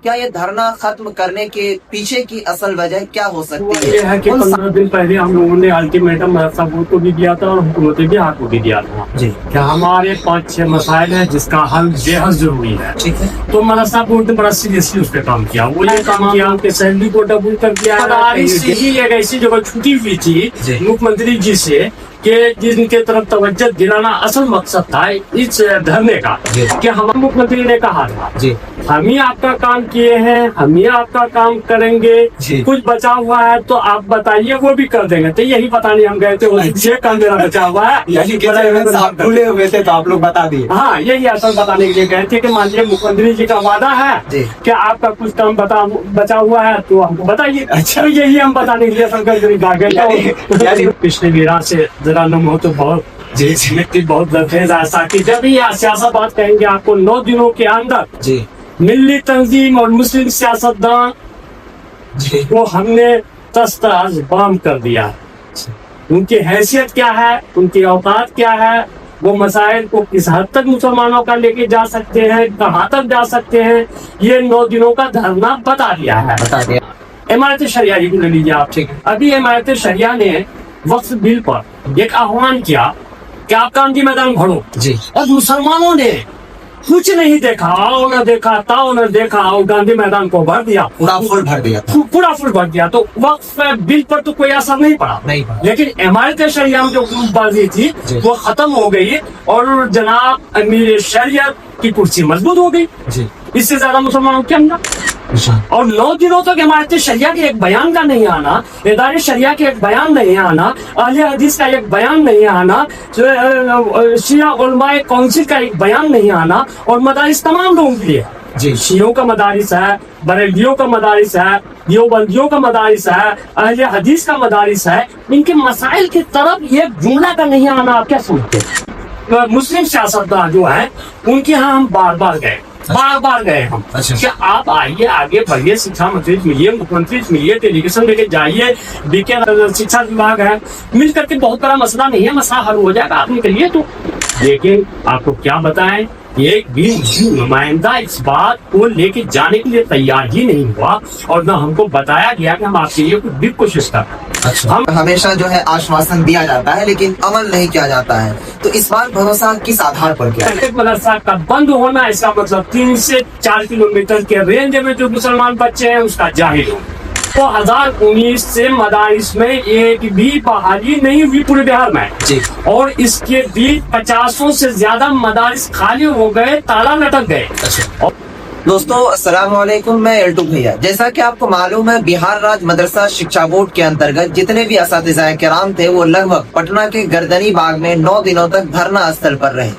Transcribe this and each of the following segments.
کیا یہ دھرنا ختم کرنے کے پیچھے کی اصل وجہ کیا ہو سکتی ہے؟ یہ ہے کہ 15 دن پہلے ہم لوگوں نے الٹیمیٹم مدرسہ بورڈ کو بھی دیا تھا اور حکومت بہار کو بھی دیا تھا جی کہ ہمارے 5-6 مسائل ہیں جس کا حل بے حد ضروری ہے. ٹھیک ہے. تو مدرسہ بورڈ نے بڑا سیریسلی اس پہ کام کیا. وہ یہ کام کیا کہ سیلری کو ڈبل کر دیا. مدارس سے ہی ایک ایسی جگہ چھٹی ہوئی تھی مکھ منتری جی سے کہ جن کے طرف توجہ دلانا اصل مقصد تھا اس دھرنے کا کہ ہمارے مکھ منتری نے کہا تھا ہم ہی آپ کا کام کیے ہیں, ہم ہی آپ کا کام کریں گے, کچھ بچا ہوا ہے تو آپ بتائیے وہ بھی کر دیں گے. تو یہی بتانے ہم گئے تھے یہ کام میرا بچا ہوا ہے بھولے ہوئے تھے تو آپ لوگ بتا دیے. ہاں یہی اصل بتانے کے لیے گئے تھے کہ مان لیجیے مکھ منتری جی کا وعدہ ہے کہ آپ کا کچھ کام بچا ہوا ہے تو ہم کو بتائیے. اچھا یہی ہم بتانے کے لیے اصل گئے. پچھلے میرا سے ذرا نم ہو تو بہت مٹی بہت لفیز ایسا کہ جب یہ سیاست بات کہیں گے آپ کو 9 دنوں کے اندر ملی تنظیم اور مسلم سیاستدان کو ہم نے تستاز بام کر دیا. ان کی حیثیت کیا ہے, ان کی اوقات کیا ہے, وہ مسائل کو کس حد تک مسلمانوں کا لے کے جا سکتے ہیں, کہاں تک جا سکتے ہیں, یہ 9 دنوں کا دھرنا بتا دیا ہے. عمارت شریعہ کو لے لیجیے آپ. ابھی عمارت شریعہ نے وقف بل پر ایک آہوان کیا کہ آپ کام کی میدان بھرو اور مسلمانوں نے کچھ نہیں دیکھا, آؤ نہ دیکھا, تاؤ نہ دیکھا, اور گاندھی میدان کو بھر دیا, پورا فل بھر دیا. تو وقف بل پر تو کوئی اثر نہیں پڑا, لیکن عمارت شریعہ میں جو گروپ بازی تھی وہ ختم ہو گئی اور جناب امیر شریعت کی کرسی مضبوط ہو گئی. اس سے زیادہ مسلمانوں کیا ملا؟ اور 9 دنوں تک عمارت شریعہ کے ایک بیان کا نہیں آنا, ادارے شریعہ کے ایک بیان نہیں آنا, اہل حدیث کا ایک بیان نہیں آنا, شیعہ علماء کونسل کا ایک بیان نہیں آنا, اور مدارس تمام لوگوں کے لیے شیعوں کا مدارس ہے, بریلویوں کا مدارس ہے, دیوبندیوں کا مدارس ہے, اہل حدیث کا مدارس ہے, ان کے مسائل کی طرف یہ جملہ کا نہیں آنا. آپ کیا سمجھتے ہیں؟ مسلم سیاستدان جو ہے ان کے ہاں ہم بار بار گئے ہم کہ آپ آئیے, آگے بڑھیے, شکشا منتری ملیے, مکھ منتری ملیے, ڈیلیگیشن لے کے جائیے, بی کے شکشا وبھاگ ہے, مل کر کے بہت بڑا مسئلہ نہیں ہے, مسئلہ حل ہو جائے گا آپ کے لیے. تو لیکن آپ کو کیا بتائیں, ایک بھی نمائندہ اس بات کو لے کے جانے کے لیے تیار ہی نہیں ہوا, اور نہ ہم کو بتایا گیا کہ ہم آپ کے لیے کچھ بھی کوشش کر رہے ہیں. ہم ہمیشہ جو ہے آشواسن دیا جاتا ہے لیکن عمل نہیں کیا جاتا ہے, تو اس بار بھروسہ کس آدھار پر کیا ہے؟ مدرسہ کا بند ہونا اس کا مطلب 3 سے 4 کلومیٹر کے رینج میں جو مسلمان بچے ہیں اس کا جاہل ہو. 2019 سے مدارس میں ایک بھی بحالی نہیں ہوئی پورے بہار میں, اور اس کے بھی 50 سے زیادہ مدارس خالی ہو گئے, تالا لٹک گئے. دوستو السلام علیکم, میں الٹو بھیا. جیسا کہ آپ کو معلوم ہے بہار راج مدرسہ شکشا بورڈ کے انترگت جتنے بھی اساتذہ کرام تھے وہ لگ بھگ پٹنہ کے گردنی باغ میں 9 دنوں تک دھرنا استھل پر رہے.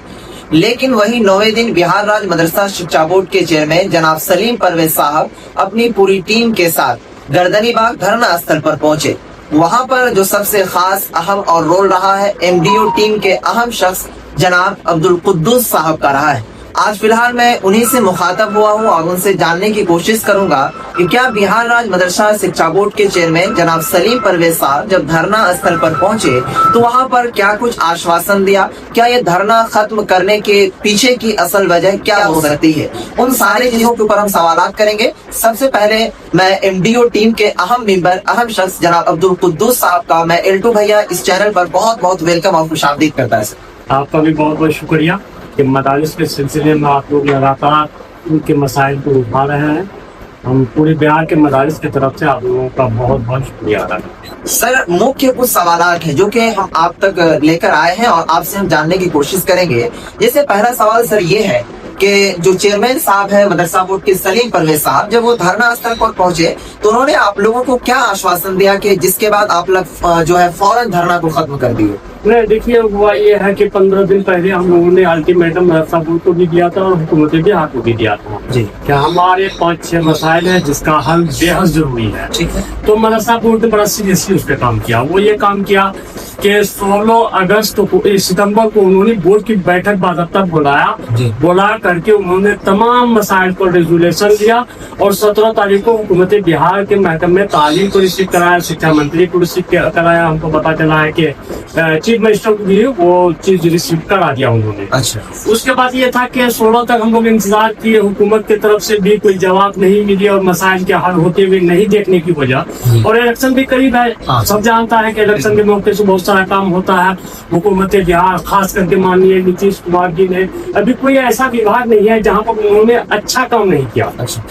لیکن وہی 9ویں دن بہار راج مدرسہ شکشا بورڈ کے چیئرمین جناب سلیم پرویز صاحب اپنی پوری ٹیم کے ساتھ گردنی باغ دھرنا استھل پر پہنچے. وہاں پر جو سب سے خاص, اہم اور رول رہا ہے MDO ٹیم کے اہم شخص جناب عبدالقدوس صاحب کا رہا ہے. آج فی الحال میں انہی سے مخاطب ہوا ہوں اور ان سے جاننے کی کوشش کروں گا کہ کیا بہار راج مدرسہ شکشا بورڈ کے چیئرمین جناب سلیم پرویز صاحب جب دھرنا استھل پر پہنچے تو وہاں پر کیا کچھ آشواسن دیا, کیا یہ دھرنا ختم کرنے کے پیچھے کی اصل وجہ کیا ہو سکتی ہے, ان سارے چیزوں کے اوپر ہم سوالات کریں گے. سب سے پہلے میں MDO ٹیم کے اہم ممبر, اہم شخص جناب عبدالقدوس صاحب کا میں الٹو بھیا اس چینل پر بہت بہت ویلکم اور خوش آمدید کرتا ہے. آپ کا بھی بہت بہت شکریہ کہ مدارس کے سلسلے میں آپ لوگ لگاتار ان کے مسائل کو اٹھا رہے ہیں. ہم پورے بہار کے مدارس کی طرف سے آپ لوگوں کا بہت بہت شکریہ ادا کرتے ہیں. سر مکھیہ کچھ سوالات ہیں جو کہ ہم آپ تک لے کر آئے ہیں اور آپ سے ہم جاننے کی کوشش کریں گے. جیسے پہلا سوال سر یہ ہے کہ جو چیئرمین صاحب ہے مدرسہ بورڈ کے سلیم پرویز صاحب, جب وہ دھرنا استھل پر پہنچے تو انہوں نے آپ لوگوں کو کیا آشواسن دیا کہ جس کے بعد آپ لوگ جو ہے فوراً دھرنا کو ختم کر دیے؟ نہیں دیکھیے, ہوا یہ ہے کہ 15 دن پہلے ہم لوگوں نے الٹیمیٹم مدرسہ بورڈ کو بھی دیا تھا اور حکومت بہار کو بھی دیا تھا کہ ہمارے 5-6 مسائل ہیں جس کا حل بے حد ضروری ہے. تو مدرسہ بورڈ نے بڑا سیریسلی اس پہ کام کیا. وہ یہ کام کیا کہ 16 ستمبر کو انہوں نے بورڈ کی بیٹھک باضابطہ بلا کر کے انہوں نے تمام مسائل پر ریزولیشن دیا, اور 17 تاریخ کو حکومت بہار کے محکمہ تعلیم کو ریسیو کرایا, شکشا منتری کو ریسیو کرایا. ہم کو پتا چلا ہے کہ چیف चीफ मिनिस्टर को भी वो चीज रिसीव करा दिया उन्होंने। अच्छा। उसके बाद ये था कि 16 तक हम लोग इंतजार किए, हुकूमत की तरफ से भी कोई जवाब नहीं मिली और मसाइल के हल होते हुए नहीं देखने की वजह, और इलेक्शन भी करीब है। सब जानता है कि इलेक्शन के मौके से बहुत सारा काम होता है। हुकूमत बिहार खास करके माननीय नीतीश कुमार जी ने अभी कोई ऐसा विभाग नहीं है जहाँ पर उन्होंने अच्छा काम नहीं किया, अच्छा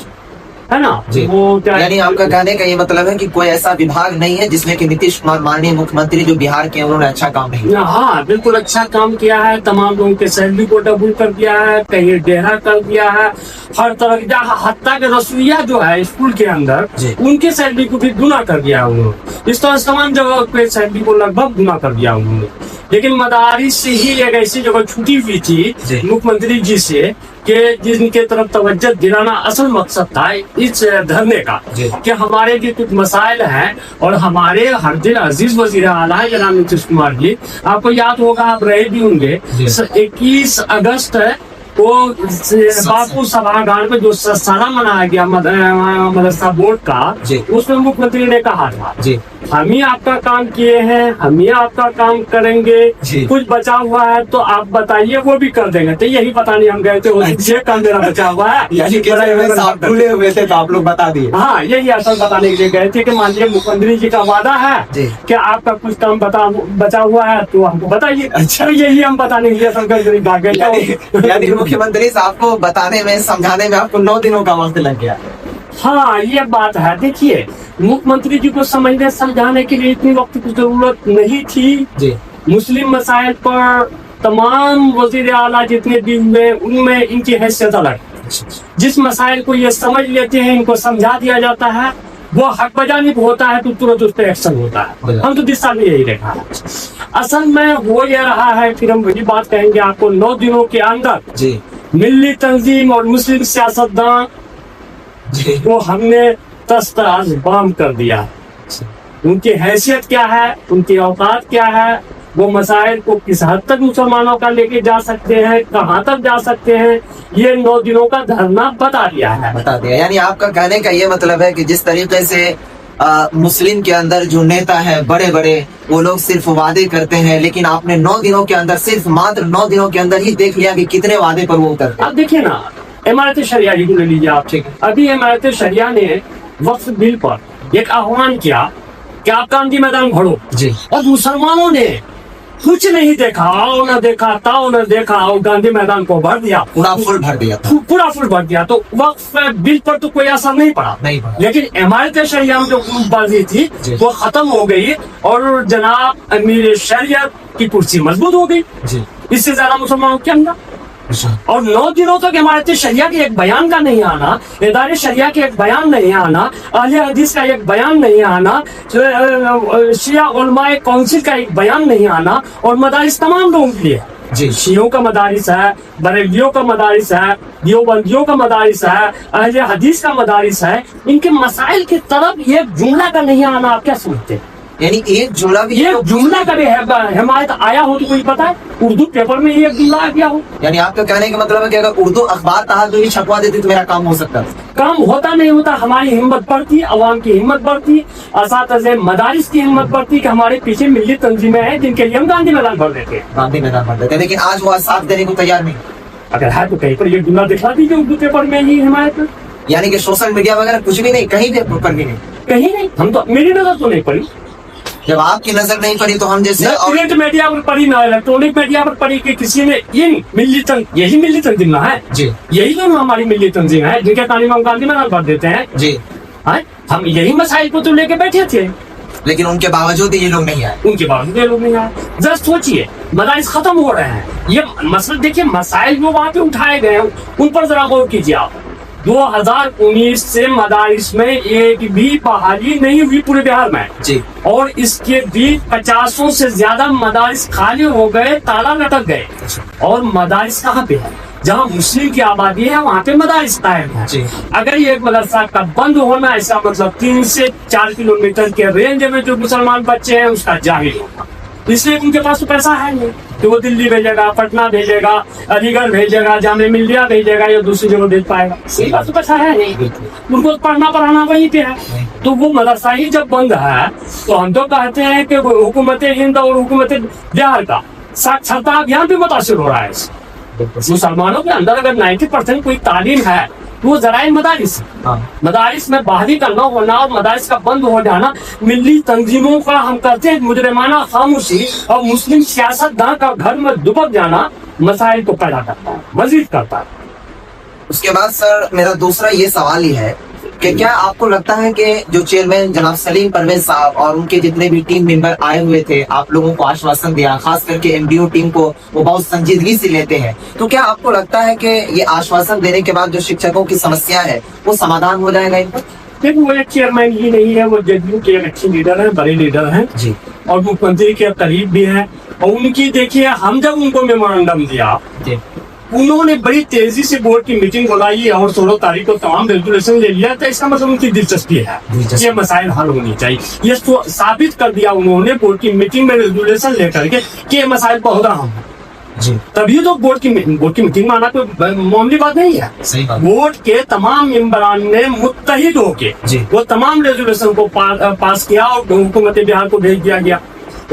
है ना। जी। वो क्या यानी आपका कहने का ये मतलब है कि कोई ऐसा विभाग नहीं है जिसमें कि नीतीश कुमार माननीय मुख्यमंत्री जो बिहार के हैं उन्होंने अच्छा काम नहीं किया। हाँ, बिल्कुल अच्छा काम किया है। तमाम लोगों के सैलरी को डबल कर दिया है, कहीं डेरा कर दिया है, हर तरह की हत्या के रसोईया जो है स्कूल के अंदर जी। उनके सैलरी को भी गुना कर दिया है उन्होंने। इस तरह तमाम जगह के सैलरी को लगभग गुना कर दिया उन्होंने। लेकिन मदारिस से ही एक ऐसी जगह छुटी हुई थी जी। मुख्यमंत्री जी से कि जिनके तरफ तवज्जो दिलाना असल मकसद था इस धरने का, जी। कि हमारे भी कुछ मसाइल हैं और हमारे हर दिन अजीज वजीर आला है जनाब नीतीश कुमार जी, आपको याद होगा, आप रहे भी होंगे, 21 अगस्त को बापू सभागार में जो सारा मनाया गया मदरसा बोर्ड का, जी। उसमें मुख्यमंत्री ने कहा था जी। हम ही आपका काम किए हैं, हम ही आपका काम करेंगे, जी। कुछ बचा हुआ है तो आप बताइए, वो भी कर देंगे। तो यही पता नहीं हम गए थे, ये काम मेरा बचा हुआ है, यानी भूले हुए थे तो आप लोग बता दिए। हाँ, यही असल बताने के लिए गए थे कि माननीय मुख्यमंत्री जी का वादा है जी। कि आपका कुछ काम बचा हुआ है तो हमको बताइए। अच्छा। तो यही हम बताने के लिए असल कर यानी मुख्यमंत्री साहब को बताने में, समझाने में आपको 9 दिनों का वक्त लग गया। हाँ, ये बात है। देखिए, मुख्यमंत्री जी को समझने समझाने के लिए इतनी वक्त की जरूरत नहीं थी। जी। मुस्लिम मसाइल पर तमाम वजीर आला जितने भी हुए उनमें इनकी हैसियत अलग। जिस मसाइल को ये समझ लेते हैं, इनको समझा दिया जाता है, वो हक बजानिब होता है तो तुरंत उस पर एक्शन होता है। हम तो 10 साल में यही देखा है। असल में हो ये रहा है, फिर हम वही बात कहेंगे आपको, 9 दिनों के अंदर जी। मिल्ली तंजीम और मुस्लिम सियासतदान वो हमने तस्तराज बाम कर दिया। उनकी हैसियत क्या है, उनकी औकात क्या है, वो मसाइल को किस हद तक मुसलमानों का लेके जा सकते हैं, कहाँ तक जा सकते हैं, ये 9 दिनों का धरना बता दिया है। बता दिया। यानी आपका कहने का ये मतलब है कि जिस तरीके से मुस्लिम के अंदर जो नेता है बड़े बड़े, वो लोग सिर्फ वादे करते हैं, लेकिन आपने 9 दिनों के अंदर, सिर्फ मात्र 9 दिनों के अंदर ही देख लिया कि कितने वादे पर वो उतरते हैं। अब देखिए ना, इमारत शरिया जी को ले लीजिए आप। अभी इमारत शरिया ने वक्फ बिल पर एक आह्वान किया कि आप गांधी मैदान भरो जी। और मुसलमानों ने कुछ नहीं देखा, आओ न देखा, ताओ न देखा, और गांधी मैदान को भर दिया, पूरा फुल भर दिया था। पूरा फुल भर दिया। तो वक्फ बिल पर तो कोई असर नहीं पड़ा, नहीं पड़ा। लेकिन इमारत शरिया में जो बाजी थी वो खत्म हो गई और जनाब अमीर शरीयत की कुर्सी मजबूत हो गई। जी। इससे ज्यादा मुसलमानों के अंदर। और 9 दिनों तक इमारत शरिया के एक बयान का नहीं आना, इदारे शरिया के एक बयान नहीं आना, अहले हदीस का एक बयान नहीं आना, शिया उलमाए काउंसिल का एक बयान नहीं आना, और मदारिस तमाम लोगों के लिए जी। शियों का मदारिस है, बरेलियों का मदारिस है, देवबंदियों का मदारिस है, अहले हदीस का मदारिस है, इनके मसाइल की तरफ ये जुमला का नहीं आना, आप क्या समझते हैं? यानी एक जुमला भी, ये जुमला का भी हिमायत आया हो तो कोई पता है? उर्दू पेपर में ये जुमला आ गया हो? यानी आपका कहने का मतलब है कि अगर उर्दू अखबार तहत भी छपवा देती तो मेरा काम हो सकता है। काम होता नहीं होता, हमारी हिम्मत बढ़ती, अवाम की हिम्मत बढ़ती, असातिज़े मदारिस की हिम्मत बढ़ती कि हमारे पीछे मिल्ली तंजीमें हैं जिनके लिए हम गांधी मैदान भर देते हैं। गांधी मैदान भर देते हैं, लेकिन आज वो साथ देने को तैयार नहीं। अगर है तो कहीं पर ये जुमला दिखा दीजिए उर्दू पेपर में ही हिमायत। यानी कि सोशल मीडिया वगैरह कुछ भी नहीं, कहीं भी पर भी नहीं, कहीं नहीं। हम तो, मेरी नजर तो नहीं पड़ी। जब आपकी नजर नहीं पड़ी तो हम जैसे प्रिंट मीडिया पर पड़ी ना इलेक्ट्रॉनिक मीडिया पर पड़ी कि किसी ने इन यही मिल्ली तंजीम है जी। यही जो हमारी मिल्ली तंजीम है जिनके तालीम हम गांधी मैदान भर देते हैं जी। हम यही मसाइल को तो लेके बैठे थे, लेकिन उनके बावजूद ये लोग नहीं आए। उनके बावजूद ये लोग नहीं आए। जरा सोचिए, मदारिस खत्म हो रहे हैं, ये मसला देखिए, मसाइल जो वहाँ पे उठाए गए हैं उन पर जरा गौर कीजिए आप। 2019 से मदारिस में एक भी बहाली नहीं हुई पूरे बिहार में जी। और इसके भी 50 से ज्यादा मदारिस खाली हो गए, ताला लटक गए। और मदारिस कहाँ पे है? जहाँ मुस्लिम की आबादी है वहाँ पे मदारिस कायम है जी। अगर ये मदरसा का बंद होना, इसका मतलब 3 से 4 किलोमीटर के रेंज में जो मुसलमान बच्चे हैं उसका जाहिर होगा। इसलिए उनके पास तो पैसा है नहीं कि वो दिल्ली भेजेगा, पटना भेजेगा, अलीगढ़ भेजेगा, जामिया मिल्लिया भेजेगा या दूसरी जगह भेज पाएगा। इसके पास तो पैसा है नहीं, उनको पढ़ना पढ़ाना वहीं पे है। तो वो मदरसा ही जब बंद है तो हम तो कहते हैं कि हुकूमत हिंद और हुकूमत बिहार का साक्षरता अभियान भी मुतासिर हो रहा है। मुसलमानों के अंदर अगर 90% कोई तालीम है तो वो जराए मदारिस, मदारिस में बहाली करना होना और मदारिस का बंद हो जाना, मिली तंजीमों का हम कहते हैं मुजरिमाना खामोशी और मुस्लिम सियासतदान का घर में दुबक जाना मसाइल को पैदा करता है, मजीद करता है। उसके बाद सर मेरा दूसरा ये सवाल ही है कि क्या आपको लगता है कि जो चेयरमैन जनाब सलीम परवेज साहब और उनके जितने भी टीम मेंबर आए हुए थे, आप लोगों को आश्वासन दिया, खास करके एमडीओ टीम को वो बहुत संजीदगी से लेते हैं, तो क्या आपको लगता है कि ये आश्वासन देने के बाद जो शिक्षकों की समस्या है वो समाधान हो जाएगा इनका? देखिए वो एक चेयरमैन ही नहीं है, वो जदयू के एक अच्छे लीडर है, बड़े लीडर हैं जी, और मुख्यमंत्री के करीब भी है। और उनकी देखिए हम जब उनको मेमोरेंडम दिया जी, उन्होंने बड़ी तेजी से बोर्ड की मीटिंग बुलाई और 16 तारीख को तमाम रेजुलेशन ले लिया। तो इसका मतलब उनकी दिलचस्पी है, ये मसाइल हल होनी चाहिए। ये तो साबित कर दिया उन्होंने बोर्ड की मीटिंग में रेजुलेशन लेकर के कि ये मसाइल बहुत अहम है जी, तभी तो बोर्ड की मीटिंग में आना कोई मामूली बात नहीं है। सही बात। बोर्ड के तमाम मेंबरान ने मुत्तहिद होके जी, वो तमाम रेजुलेशन को पास किया और हुकूमत बिहार को भेज दिया गया।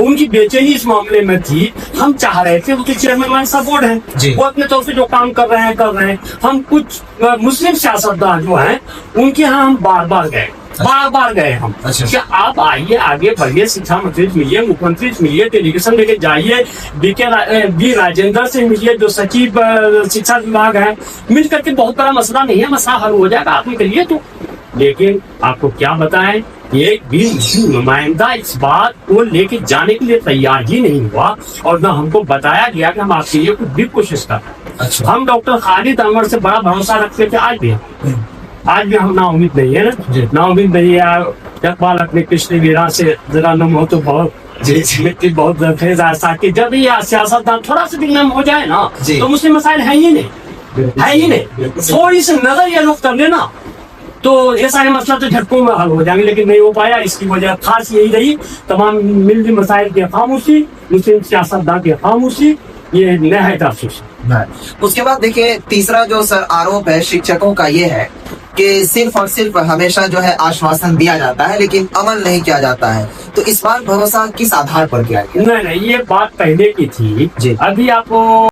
उनकी बेचैनी इस मामले में थी, हम चाह रहे थे उनके चेयरमैन साहब बोर्ड हैं, वो अपने तरफ से जो काम कर रहे हैं। हम कुछ मुस्लिम सियासतदान जो हैं उनके यहाँ हम बार बार गए हम। अच्छा। क्या आप आइए, आगे बढ़िए, शिक्षा मंत्री से मिलिए, मुख्यमंत्री से मिलिए, डेलीगेशन लेके जाइए, बी राजेंद्र से मिलिए जो सचिव शिक्षा विभाग है, मिल करके बहुत बड़ा मसला नहीं है, मसला हल हो जाएगा आप निकलिए तो। लेकिन आपको क्या बताएं, एक भी मुस्लिम नुमाइंदा इस बात को लेके जाने के लिए तैयार ही नहीं हुआ और न हमको बताया गया कि हम आपके लिए कुछ भी कोशिश कर रहे हैं। अच्छा। हम डॉक्टर खालिद अनवर से बड़ा भरोसा रखते थे, आज भी हम ना उम्मीद नहीं है ना उम्मीद नहीं है। इकबाल अपने कृष्ण वीरा से जरा नम हो तो बहुत मिट्टी बहुत ऐसा कि जब ये सियासतदान थोड़ा सा भी नम हो जाए ना तो मुस्लिम मसाइल है ही नहीं। थोड़ी सी नजर ये लोग कर लेना तो ये सारे मसला तो झटकों में हल हो जाएंगे, लेकिन नहीं हो पाया। इसकी वजह खास यही रही, तमाम मिली मसाइल की खामोशी, मुस्लिम सियासतदान की खामोशी, ये नहायत अफसोस। उसके बाद देखिए तीसरा जो सर आरोप है शिक्षकों का ये है कि सिर्फ और सिर्फ हमेशा जो है आश्वासन दिया जाता है लेकिन अमल नहीं किया जाता है, तो इस बार भरोसा किस आधार पर किया गया? नहीं, ये बात पहले की थी। जी। अभी आपको